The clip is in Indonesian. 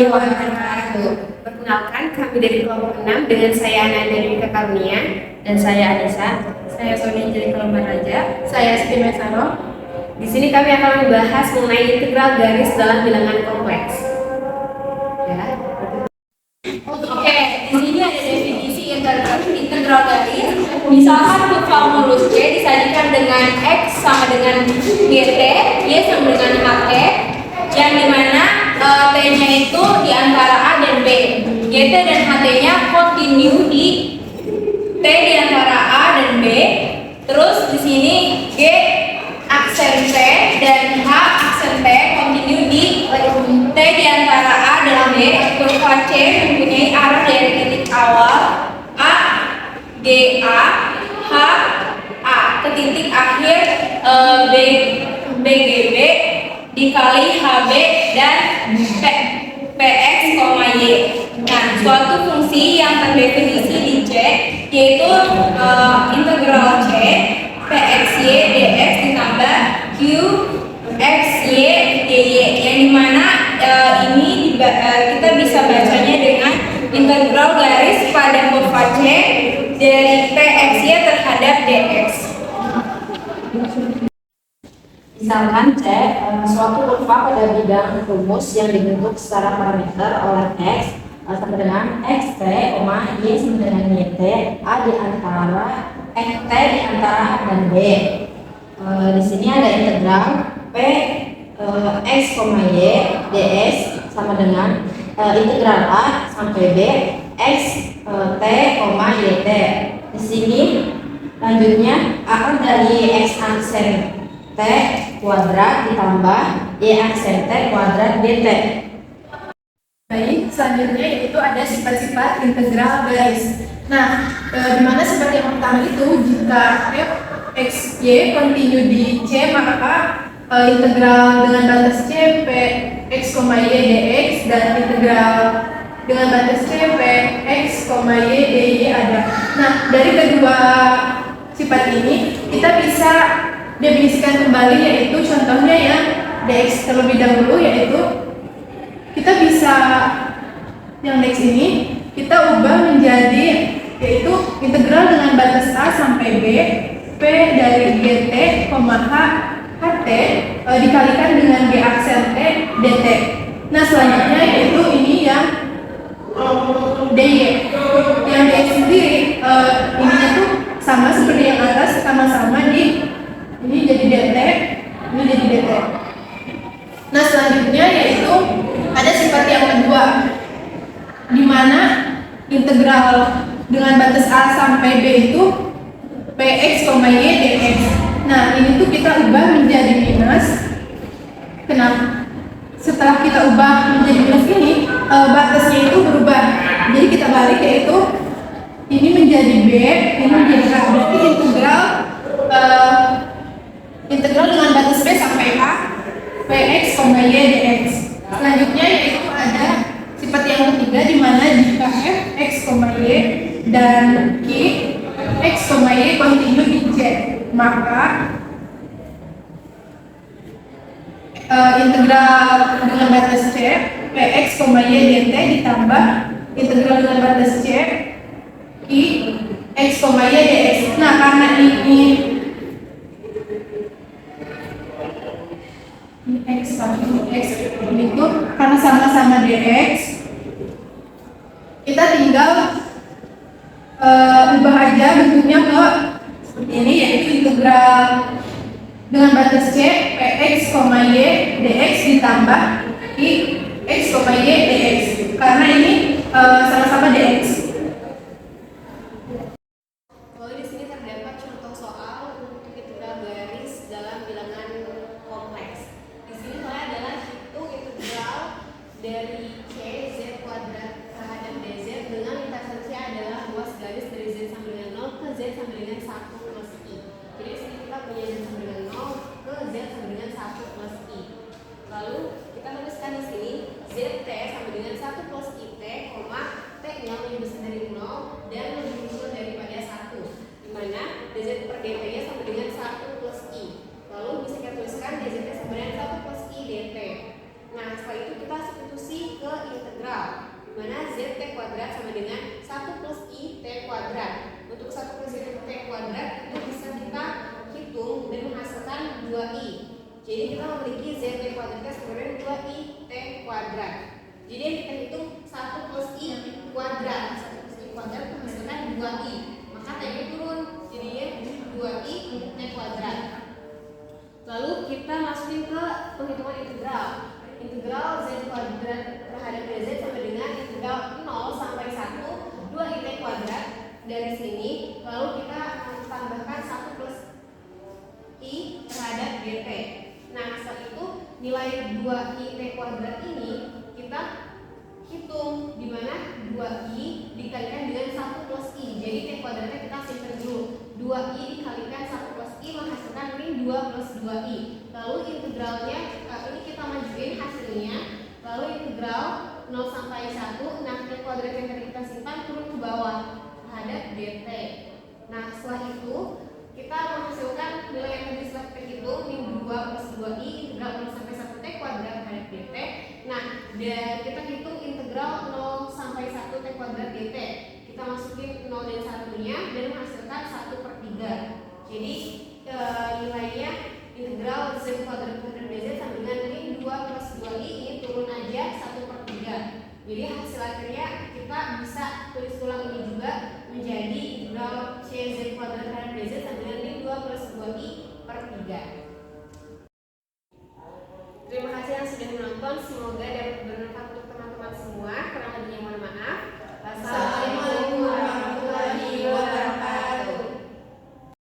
warahmatullahi wabarakatuh. Perkenalkan, kami dari kelompok 6 dengan saya Ananda Dwi Karunia dan saya Anissa. Saya Sony dari kelompok Raja. Saya Siti Mesaro. Di sini kami akan membahas mengenai integral garis dalam bilangan kompleks. Ya. Oke, di sini ada definisi integral garis. Misalkan rupa mulus C disajikan dengan X sama dengan GT, Y sama dengan HT, yang dimana T-nya itu di antara A dan B, GT dan HT-nya continue di T di antara A dan B. Terus di sini G aksen T dan H aksen T continue di T di antara A dan B. Kurva C mempunyai arah dari titik awal A G A H A ke titik akhir B G B dikali HB dan PX, Y. Nah, suatu fungsi yang terdefinisi di C yaitu integral C PXY dx ditambah QXY dy, yang dimana ini kita bisa bacanya dengan integral garis pada kurva C dari PXY terhadap dx. Misalkan C, suatu kurva pada bidang rumus yang dibentuk secara parameter oleh X sama dengan XT, Y sama dengan YT, A di antara T di antara A dan B. Di sini ada integral P X, Y ds sama dengan integral A sampai B X T, YT. Di sini lanjutnya akar dari X aksen T kuadrat ditambah Y aksen T kuadrat dt. Baik, selanjutnya yaitu ada sifat-sifat integral garis. Nah, dimana sifat yang pertama itu jika f x y continue di C, maka integral dengan batas C p x, y dx dan integral dengan batas C p x, y dy ada. Nah, dari kedua sifat ini kita bisa definisikan kembali, yaitu contohnya yang dx terlebih dahulu, yaitu kita bisa yang next ini kita ubah menjadi yaitu integral dengan batas A sampai B P dari GT, H HT dikalikan dengan G aksen T dt. Nah, selanjutnya yaitu ini yang dy. Yang dy sendiri ininya tuh sama seperti yang atas, sama-sama di ini jadi dt, ini jadi dt. Nah, selanjutnya yaitu ada sifat yang kedua, di mana integral dengan batas A sampai B itu Px, Y dx. Nah, ini tuh kita ubah menjadi minus. Kenapa? Setelah kita ubah menjadi minus ini, batasnya itu berubah. Jadi kita balik, yaitu ini menjadi B, ini menjadi A. Berarti integral dengan batas B sampai A Px, Y dx. Selanjutnya yaitu ada sifat yang ketiga, di mana jika f x, y dan q x, y continue di C, maka integral dengan batas C Px, y dt ditambah integral dengan batas C q x, y dx. Nah, karena ini X itu karena sama-sama dx, kita tinggal ubah aja bentuknya ke seperti ini, yaitu integral dengan batas C Px, y dx ditambah I x, y dx, karena ini sama-sama dx. Di sini terdapat contoh soal untuk integral garis dalam bilangan kompleks. Di sini soalnya adalah hitung integral dari C z kuadrat terhadap dz dengan lintasan C adalah luas garis dari z sama dengan 0 ke z sama dengan 1 plus i. Jadi di sini kita punya z sama dengan 0 ke z sama dengan 1 plus i. Lalu kita tuliskan di sini zt sama dengan 1 plus it, t-nya lebih besar dari 0 dan lebih kecil daripada 1, di mana dz per dt-nya sama dengan 1 plus i. Lalu bisa kita tuliskan dz sama dengan 1 plus i dt. Nah, setelah itu kita substitusi ke integral, di mana zt kuadrat sama dengan 1 plus i t kuadrat. Untuk 1 plus i t kuadrat itu bisa kita hitung dan menghasilkan 2i. Jadi kita memiliki zt kuadratnya sama dengan 2i t kuadrat. Jadi yang kita hitung 1 plus i kuadrat. 1 plus i kuadrat menghasilkan 2i. Maka t-nya turun, jadinya 2i t kuadrat. Lalu kita masukin ke penghitungan integral. Integral z kuadrat terhadap dz sama dengan integral 0 sampai 1 2i t kuadrat dari sini. Lalu kita tambahkan 1 plus i terhadap dt. Nah, setelah itu nilai 2i t kuadrat ini kita hitung, di mana 2i dikalikan dengan 1 plus i. Jadi t kuadratnya kita simpan dulu. 2i dikalikan 1 plus i menghasilkan ini 2 plus 2i. Lalu integralnya ini kita majuin hasilnya. Lalu integral 0 sampai 1. Nah, t kuadrat yang tadi kita simpan turun ke bawah terhadap dt. Nah, setelah itu kita menghasilkan nilai yang tadi setelah kita hitung, ini 2 plus 2i integral 0 sampai 1 t kuadrat terhadap dt. Nah, dan kita hitung integral 0 sampai 1 t kuadrat dt. Kita masukin 0 dan 1-nya dan menghasilkan 1/3. Jadi nilainya integral z kuadrat terhadap dz sama dengan ini 2 plus 2i, ini turun aja 1/3. Jadi hasil akhirnya kita bisa tulis ulang ini juga menjadi integral c z kuadrat terhadap dz sama dengan ini 2 plus 2i/3.